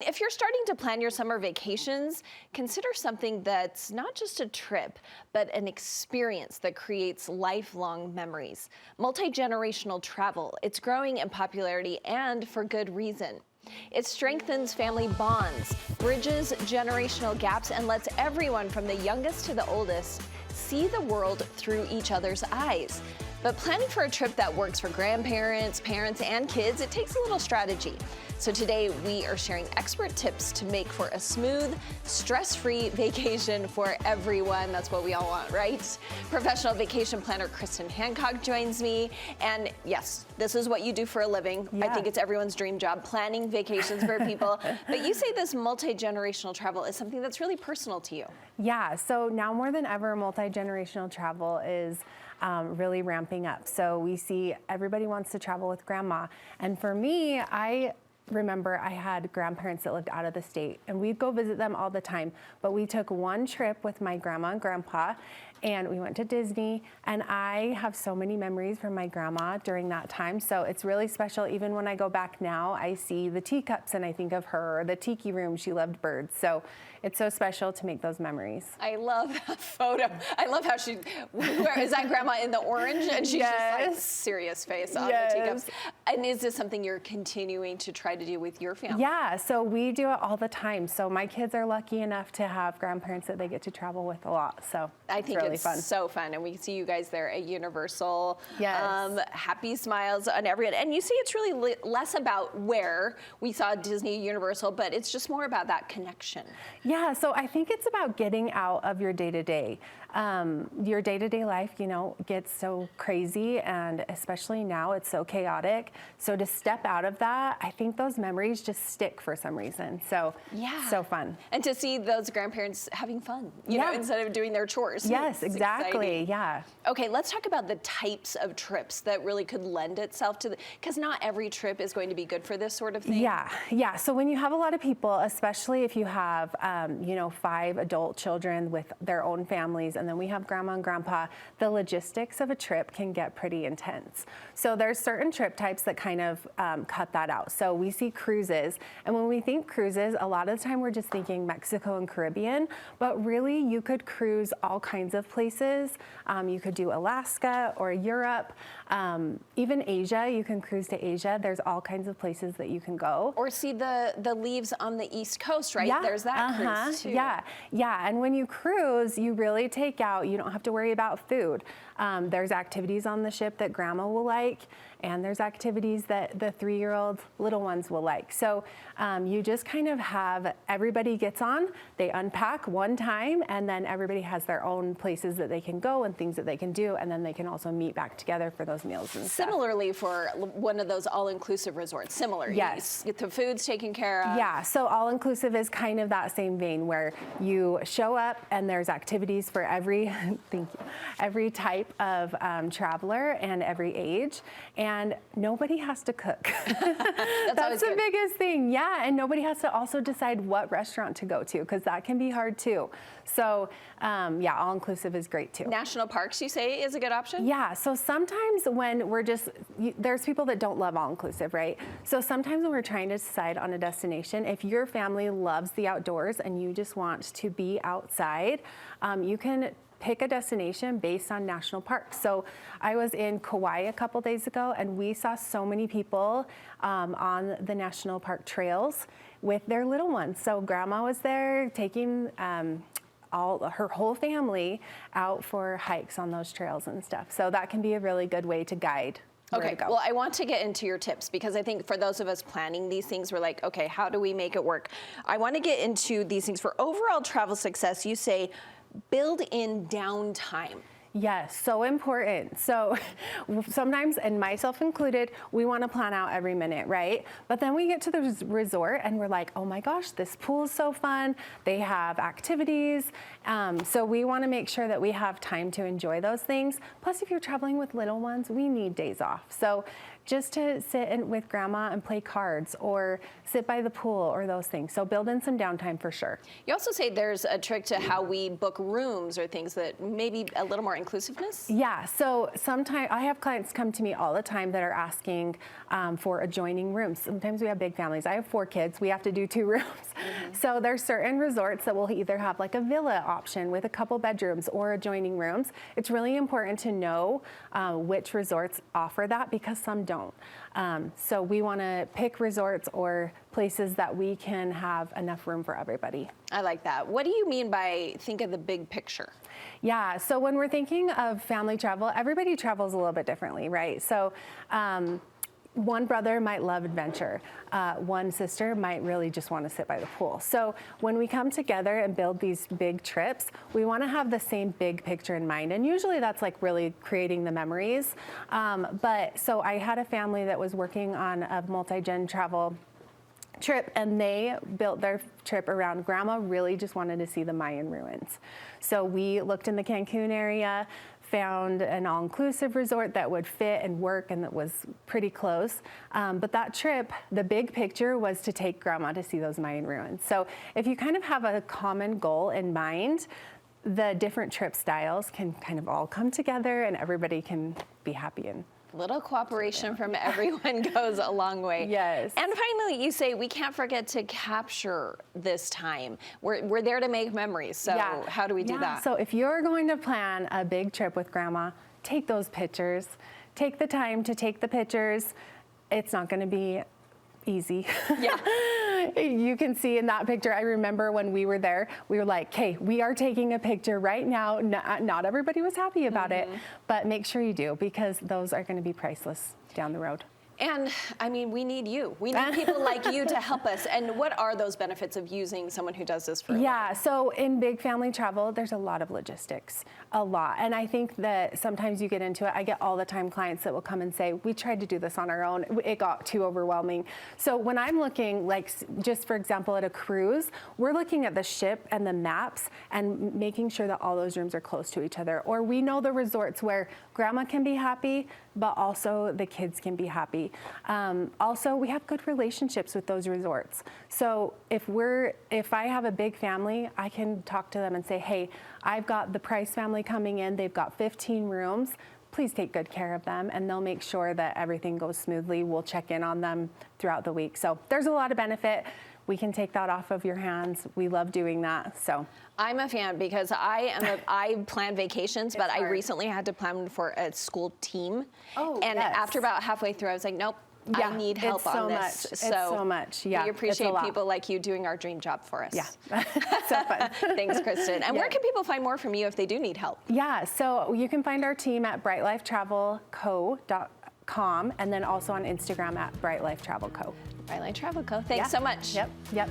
If you're starting to plan your summer vacations, consider something that's not just a trip, but an experience that creates lifelong memories. Multi-generational travel, it's growing in popularity and for good reason. It strengthens family bonds, bridges generational gaps, and lets everyone from the youngest to the oldest see the world through each other's eyes. But planning for a trip that works for grandparents, parents, and kids, it takes a little strategy. So today we are sharing expert tips to make for a smooth, stress-free vacation for everyone. That's what we all want, right? Professional vacation planner Kristin Hancock joins me. And yes, this is what you do for a living. Yeah. I think it's everyone's dream job, planning vacations for people. But you say this multi-generational travel is something that's really personal to you. Yeah, so now more than ever, multi-generational travel is really ramping up. So we see everybody wants to travel with grandma. And for me, I remember I had grandparents that lived out of the state, and we'd go visit them all the time. But we took one trip with my grandma and grandpa, and we went to Disney, and I have so many memories from my grandma during that time. So it's really special. Even when I go back now, I see the teacups and I think of her, or the tiki room. She loved birds. So it's so special to make those memories. I love that photo. I love how is that grandma in the orange? And she's just like serious face on the teacups. And is this something you're continuing to try to do with your family? Yeah, so we do it all the time. So my kids are lucky enough to have grandparents that they get to travel with a lot. So I think really it's fun. So fun. And we see you guys there at Universal. Yes. Happy smiles on every end. And you see it's really less about where we saw Disney, Universal, but it's just more about that connection. Yeah, so I think it's about getting out of your day-to-day. Your day-to-day life, you know, gets so crazy, and especially now it's so chaotic. So to step out of that, I think those memories just stick for some reason. So yeah, so fun. And to see those grandparents having fun, you know, instead of doing their chores. Yes, exactly. Exciting. Yeah. Okay, let's talk about the types of trips that really could lend itself to because not every trip is going to be good for this sort of thing. Yeah. So when you have a lot of people, especially if you have, you know, 5 adult children with their own families, and then we have grandma and grandpa, the logistics of a trip can get pretty intense. So there's certain trip types that kind of cut that out. So we see cruises, and when we think cruises, a lot of the time we're just thinking Mexico and Caribbean, but really you could cruise all kinds of places. You could do Alaska or Europe, even Asia. You can cruise to Asia. There's all kinds of places that you can go. Or see the leaves on the East Coast, right? Yeah. There's that cruise too. Yeah. And when you cruise, you really take out, you don't have to worry about food. There's activities on the ship that grandma will like, and there's activities that the 3-year-old little ones will like. So you just kind of have, everybody gets on, they unpack one time, and then everybody has their own places that they can go and things that they can do, and then they can also meet back together for those meals and stuff. Similarly for one of those all-inclusive resorts, similar. Yes. You get the food's taken care of. Yeah, so all-inclusive is kind of that same vein where you show up and there's activities for every, thank you, every type of traveler and every age, and nobody has to cook. That's the biggest thing. Yeah, and nobody has to also decide what restaurant to go to, because that can be hard too. So yeah, all-inclusive is great too. National parks, you say, is a good option? Yeah, so sometimes when we're just, there's people that don't love all-inclusive, right? So sometimes when we're trying to decide on a destination, if your family loves the outdoors and you just want to be outside, you can pick a destination based on national parks. So I was in Kauai a couple days ago, and we saw so many people on the national park trails with their little ones. So grandma was there taking her whole family out for hikes on those trails and stuff. So that can be a really good way to guide. Okay, well, I want to get into your tips, because I think for those of us planning these things, we're like, okay, how do we make it work? I want to get into these things. For overall travel success, you say build in downtime. Yes, so important. So sometimes, and myself included, we want to plan out every minute, right? But then we get to the resort and we're like, oh my gosh, this pool is so fun. They have activities. So we want to make sure that we have time to enjoy those things. Plus, if you're traveling with little ones, we need days off. So just to sit with grandma and play cards or sit by the pool or those things. So build in some downtime for sure. You also say there's a trick to how we book rooms or things that maybe a little more inclusiveness? Yeah, so sometimes I have clients come to me all the time that are asking for adjoining rooms. Sometimes we have big families. I have 4 kids. We have to do 2 rooms. So there's certain resorts that will either have like a villa option with a couple bedrooms or adjoining rooms. It's really important to know which resorts offer that because some don't. So we want to pick resorts or places that we can have enough room for everybody. I like that. What do you mean by think of the big picture? Yeah, so when we're thinking of family travel, everybody travels a little bit differently, right? So one brother might love adventure. One sister might really just want to sit by the pool. So when we come together and build these big trips, we want to have the same big picture in mind. And usually that's like really creating the memories. But so I had a family that was working on a multi-gen travel trip, and they built their trip around grandma really just wanted to see the Mayan ruins. So we looked in the Cancun area, found an all-inclusive resort that would fit and work and that was pretty close. But that trip, the big picture was to take grandma to see those Mayan ruins. So if you kind of have a common goal in mind, the different trip styles can kind of all come together and everybody can be happy and little cooperation from everyone goes a long way. Yes. And finally, you say we can't forget to capture this time. We're there to make memories. So how do we do that? So if you're going to plan a big trip with grandma, take those pictures. Take the time to take the pictures. It's not going to be easy. Yeah. You can see in that picture, I remember when we were there, we were like, okay, we are taking a picture right now. Not everybody was happy about it, but make sure you do because those are going to be priceless down the road. And I mean, we need you. We need people like you to help us. And what are those benefits of using someone who does this for a living? So in big family travel, there's a lot of logistics, a lot. And I think that sometimes you get into it. I get all the time clients that will come and say, we tried to do this on our own. It got too overwhelming. So when I'm looking, like just for example, at a cruise, we're looking at the ship and the maps and making sure that all those rooms are close to each other. Or we know the resorts where grandma can be happy, but also the kids can be happy. Also, we have good relationships with those resorts. So if I have a big family, I can talk to them and say, hey, I've got the Price family coming in. They've got 15 rooms. Please take good care of them, and they'll make sure that everything goes smoothly. We'll check in on them throughout the week. So there's a lot of benefit. We can take that off of your hands. We love doing that. So I'm a fan because I plan vacations, but I recently had to plan for a school team. Oh, and after about halfway through, I was like, nope. Yeah, I need help on this. It's so much. Yeah, we appreciate people like you doing our dream job for us. Yeah, so fun. Thanks, Kristin. And where can people find more from you if they do need help? Yeah, so you can find our team at brightlifetravelco.com and then also on Instagram at brightlifetravelco. Bright Life Travel Co. Thanks so much. Yep.